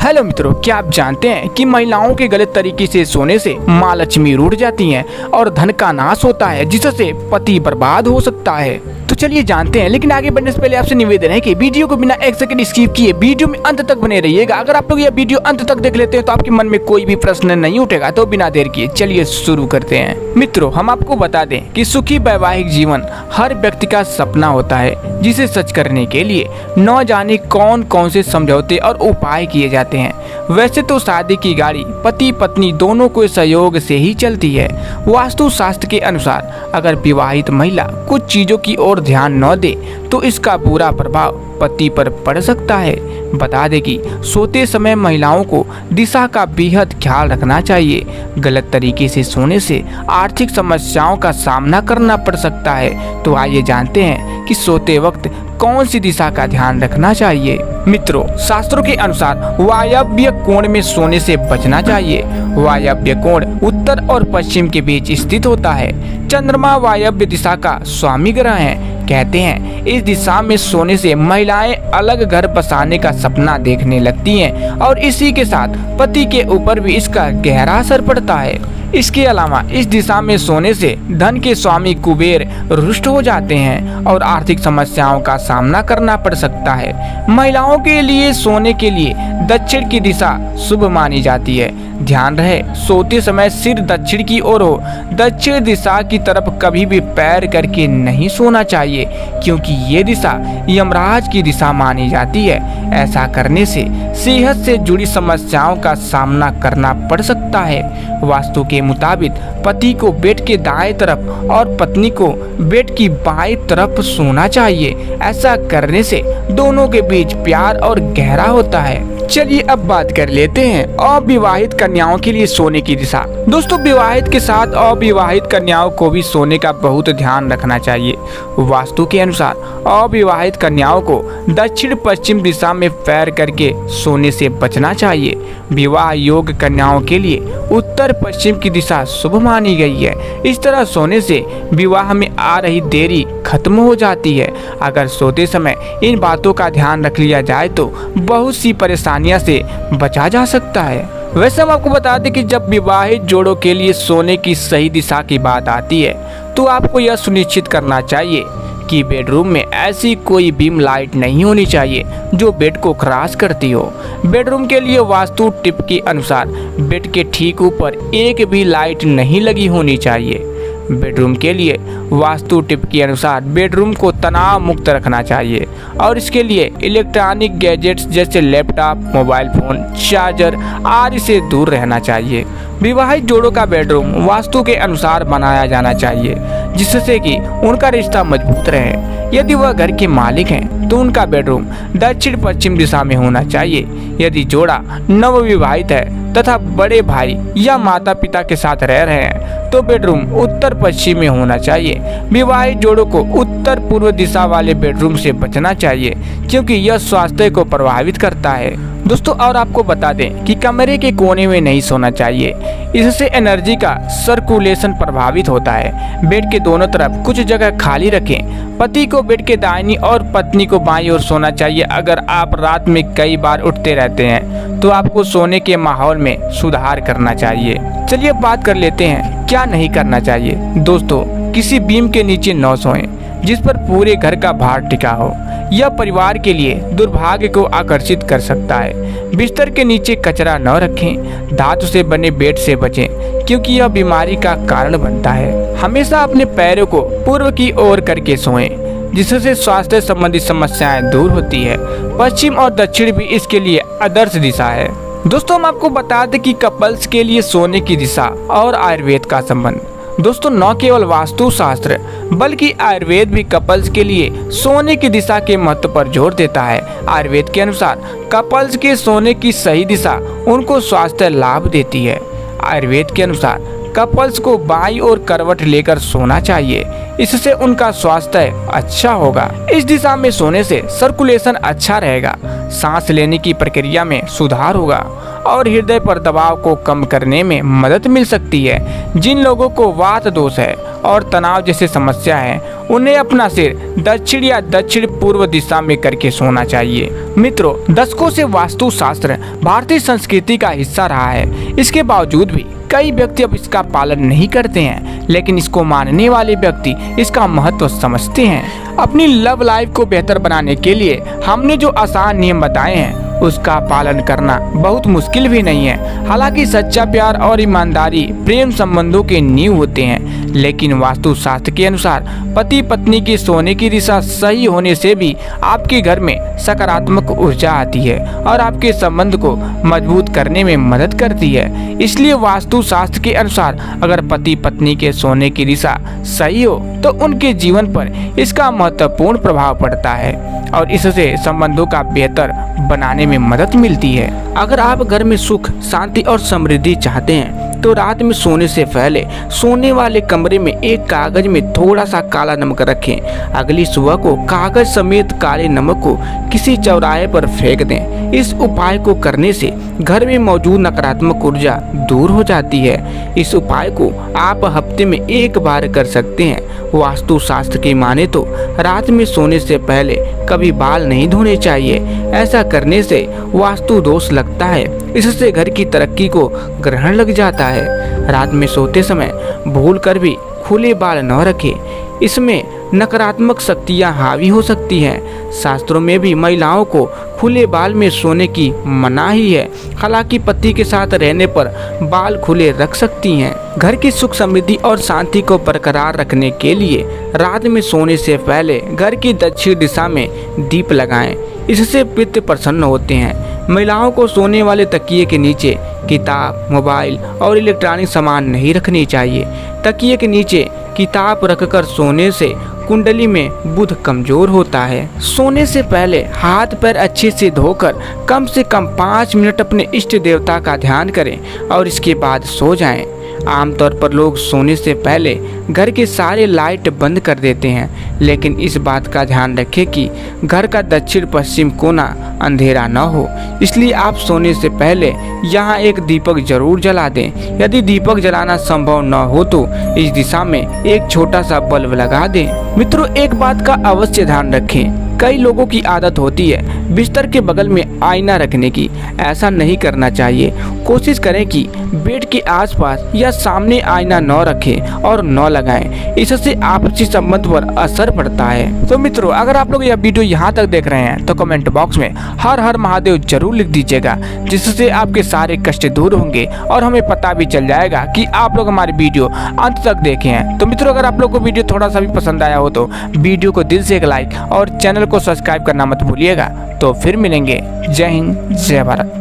Hello मित्रों, क्या आप जानते हैं कि महिलाओं के गलत तरीके से सोने से माँ लक्ष्मी रूठ जाती हैं और धन का नाश होता है, जिससे पति बर्बाद हो सकता है। तो चलिए जानते हैं, लेकिन आगे बढ़ने से पहले आपसे निवेदन है कि वीडियो को बिना एक सेकंड स्किप किए वीडियो में अंत तक बने रहिएगा। अगर आप लोग यह वीडियो अंत तक देख लेते हैं तो आपके मन में कोई भी प्रश्न नहीं उठेगा। तो बिना देर किए चलिए शुरू करते हैं। मित्रों, हम आपको बता दें कि सुखी वैवाहिक जीवन हर व्यक्ति का सपना होता है, जिसे सच करने के लिए न जाने कौन कौन से समझौते और उपाय किए जाते हैं। वैसे तो शादी की गाड़ी पति पत्नी दोनों के सहयोग से ही चलती है। वास्तु शास्त्र के अनुसार अगर विवाहित महिला कुछ चीजों की ओर ध्यान न दे तो इसका बुरा प्रभाव पति पर पड़ सकता है। बता दें कि सोते समय महिलाओं को दिशा का बेहद ख्याल रखना चाहिए। गलत तरीके से सोने से आर्थिक समस्याओं का सामना करना पड़ सकता है। तो आइए जानते हैं कि सोते वक्त कौन सी दिशा का ध्यान रखना चाहिए। मित्रों, शास्त्रों के अनुसार वायव्य कोण में सोने से बचना चाहिए। वायव्य कोण उत्तर और पश्चिम के बीच स्थित होता है। चंद्रमा वायव्य दिशा का स्वामी ग्रह है। कहते हैं इस दिशा में सोने से महिलाएं अलग घर बसाने का सपना देखने लगती हैं और इसी के साथ पति के ऊपर भी इसका गहरा असर पड़ता है। इसके अलावा इस दिशा में सोने से धन के स्वामी कुबेर रुष्ट हो जाते हैं और आर्थिक समस्याओं का सामना करना पड़ सकता है। महिलाओं के लिए सोने के लिए दक्षिण की दिशा शुभ मानी जाती है। ध्यान रहे, सोते समय सिर दक्षिण की ओर हो। दक्षिण दिशा की तरफ कभी भी पैर करके नहीं सोना चाहिए, क्योंकि ये दिशा यमराज की दिशा मानी जाती है। ऐसा करने से सेहत से जुड़ी समस्याओं का सामना करना पड़ सकता है। वास्तु के मुताबिक पति को बेड के दाएं तरफ और पत्नी को बेड की बाएं तरफ सोना चाहिए। ऐसा करने से दोनों के बीच प्यार और गहरा होता है। चलिए अब बात कर लेते हैं अविवाहित कन्याओं के लिए सोने की दिशा। दोस्तों, विवाहित के साथ अविवाहित कन्याओं को भी सोने का बहुत ध्यान रखना चाहिए। वास्तु के अनुसार अविवाहित कन्याओं को दक्षिण पश्चिम दिशा में पैर करके सोने से बचना चाहिए। विवाह योग कन्याओं के लिए उत्तर पश्चिम की दिशा शुभ मानी गई है। इस तरह सोने से विवाह में आ रही देरी खत्म हो जाती है। अगर सोते समय इन बातों का ध्यान रख लिया जाए तो बहुत सी परेशानियां से बचा जा सकता है। वैसे हम आपको बता दें कि जब विवाहित जोड़ों के लिए सोने की सही दिशा की बात आती है तो आपको यह सुनिश्चित करना चाहिए कि बेडरूम में ऐसी कोई बीम लाइट नहीं होनी चाहिए जो बेड को क्रॉस करती हो। बेडरूम के लिए वास्तु टिप के अनुसार बेड के ठीक ऊपर एक भी लाइट नहीं लगी होनी चाहिए। बेडरूम के लिए वास्तु टिप के अनुसार बेडरूम को तनाव मुक्त रखना चाहिए और इसके लिए इलेक्ट्रॉनिक गैजेट्स जैसे लैपटॉप, मोबाइल फोन, चार्जर आदि से दूर रहना चाहिए। विवाहित जोड़ों का बेडरूम वास्तु के अनुसार बनाया जाना चाहिए, जिससे कि उनका रिश्ता मजबूत रहे। यदि वह घर के मालिक हैं तो उनका बेडरूम दक्षिण पश्चिम दिशा में होना चाहिए। यदि जोड़ा नवविवाहित है तथा बड़े भाई या माता पिता के साथ रह रहे हैं तो बेडरूम उत्तर पश्चिम में होना चाहिए। विवाहित जोड़ों को उत्तर पूर्व दिशा वाले बेडरूम से बचना चाहिए, क्योंकि यह स्वास्थ्य को प्रभावित करता है। दोस्तों, और आपको बता दें कि कमरे के कोने में नहीं सोना चाहिए, इससे एनर्जी का सर्कुलेशन प्रभावित होता है। बेड के दोनों तरफ कुछ जगह खाली रखें। पति को बेड के दाहिनी और पत्नी को बाईं ओर सोना चाहिए। अगर आप रात में कई बार उठते रहते हैं तो आपको सोने के माहौल में सुधार करना चाहिए। चलिए बात कर लेते हैं क्या नहीं करना चाहिए। दोस्तों, किसी बीम के नीचे न सोएं जिस पर पूरे घर का भार टिका हो। यह परिवार के लिए दुर्भाग्य को आकर्षित कर सकता है। बिस्तर के नीचे कचरा न रखें। धातु से बने बेड से बचें, क्योंकि यह बीमारी का कारण बनता है। हमेशा अपने पैरों को पूर्व की ओर करके सोएं, जिससे स्वास्थ्य संबंधी समस्याएं दूर होती है। पश्चिम और दक्षिण भी इसके लिए आदर्श दिशा है। दोस्तों, हम आपको बता दें कि कपल्स के लिए सोने की दिशा और आयुर्वेद का संबंध। दोस्तों, न केवल वास्तु शास्त्र बल्कि आयुर्वेद भी कपल्स के लिए सोने की दिशा के महत्व पर जोर देता है। आयुर्वेद के अनुसार कपल्स के सोने की सही दिशा उनको स्वास्थ्य लाभ देती है। आयुर्वेद के अनुसार कपल्स को बाईं ओर करवट लेकर सोना चाहिए, इससे उनका स्वास्थ्य अच्छा होगा। इस दिशा में सोने से सर्कुलेशन अच्छा रहेगा, सांस लेने की प्रक्रिया में सुधार होगा और हृदय पर दबाव को कम करने में मदद मिल सकती है। जिन लोगों को वात दोष है और तनाव जैसे समस्या है, उन्हें अपना सिर दक्षिण या दक्षिण पूर्व दिशा में करके सोना चाहिए। मित्रों, दशकों से वास्तुशास्त्र भारतीय संस्कृति का हिस्सा रहा है। इसके बावजूद भी कई व्यक्ति अब इसका पालन नहीं करते हैं, लेकिन इसको मानने वाले व्यक्ति इसका महत्व समझते हैं। अपनी लव लाइफ को बेहतर बनाने के लिए हमने जो आसान नियम बताए हैं, उसका पालन करना बहुत मुश्किल भी नहीं है। हालांकि सच्चा प्यार और ईमानदारी प्रेम संबंधों के नींव होते हैं, लेकिन वास्तुशास्त्र के अनुसार पति पत्नी की सोने की दिशा सही होने से भी आपके घर में सकारात्मक ऊर्जा आती है और आपके संबंध को मजबूत करने में मदद करती है। इसलिए वास्तुशास्त्र के अनुसार अगर पति पत्नी के सोने की दिशा सही हो तो उनके जीवन पर इसका महत्वपूर्ण प्रभाव पड़ता है और इससे संबंधों का बेहतर बनाने में मदद मिलती है। अगर आप घर में सुख, शांति और समृद्धि चाहते हैं तो रात में सोने से पहले सोने वाले कमरे में एक कागज में थोड़ा सा काला नमक रखें। अगली सुबह को कागज समेत काले नमक को किसी चौराहे पर फेंक दें। इस उपाय को करने से घर में मौजूद नकारात्मक ऊर्जा दूर हो जाती है। इस उपाय को आप हफ्ते में एक बार कर सकते हैं। वास्तुशास्त्र की माने तो रात में सोने से पहले कभी बाल नहीं धोने चाहिए। ऐसा करने से वास्तु दोष लगता है, इससे घर की तरक्की को ग्रहण लग जाता है। रात में सोते समय भूल कर भी खुले बाल न रखें, इसमें नकारात्मक शक्तियां हावी हो सकती हैं। शास्त्रों में भी महिलाओं को खुले बाल में सोने की मनाही है। हालांकि पति के साथ रहने पर बाल खुले रख सकती हैं। घर की सुख समृद्धि और शांति को बरकरार रखने के लिए रात में सोने से पहले घर की दक्षिण दिशा में दीप लगाएं। इससे पितृ प्रसन्न होते हैं। महिलाओं को सोने वाले तकिए के नीचे किताब, मोबाइल और इलेक्ट्रॉनिक सामान नहीं रखनी चाहिए। तकिए के नीचे किताब रखकर सोने से कुंडली में बुध कमजोर होता है। सोने से पहले हाथ पैर अच्छे से धोकर कम से कम 5 मिनट अपने इष्ट देवता का ध्यान करें और इसके बाद सो जाएं। आमतौर पर लोग सोने से पहले घर के सारे लाइट बंद कर देते हैं, लेकिन इस बात का ध्यान रखें कि घर का दक्षिण पश्चिम कोना अंधेरा न हो। इसलिए आप सोने से पहले यहाँ एक दीपक जरूर जला दें। यदि दीपक जलाना संभव न हो तो इस दिशा में एक छोटा सा बल्ब लगा दें। मित्रों, एक बात का अवश्य ध्यान रखें। कई लोगों की आदत होती है बिस्तर के बगल में आईना रखने की। ऐसा नहीं करना चाहिए। कोशिश करें कि बेड के आसपास या सामने आईना न रखें और न लगाएं। इससे आपसी संबंध पर असर पड़ता है। तो मित्रों, अगर आप लोग यह वीडियो यहाँ तक देख रहे हैं तो कमेंट बॉक्स में हर हर महादेव जरूर लिख दीजिएगा, जिससे आपके सारे कष्ट दूर होंगे और हमें पता भी चल जाएगा कि आप लोग हमारी वीडियो अंत तक देखे हैं। तो मित्रों, अगर आप लोग को वीडियो थोड़ा सा भी पसंद आया हो तो वीडियो को दिल से एक लाइक और चैनल को सब्सक्राइब करना मत भूलिएगा। तो फिर मिलेंगे। जय हिंद, जय भारत।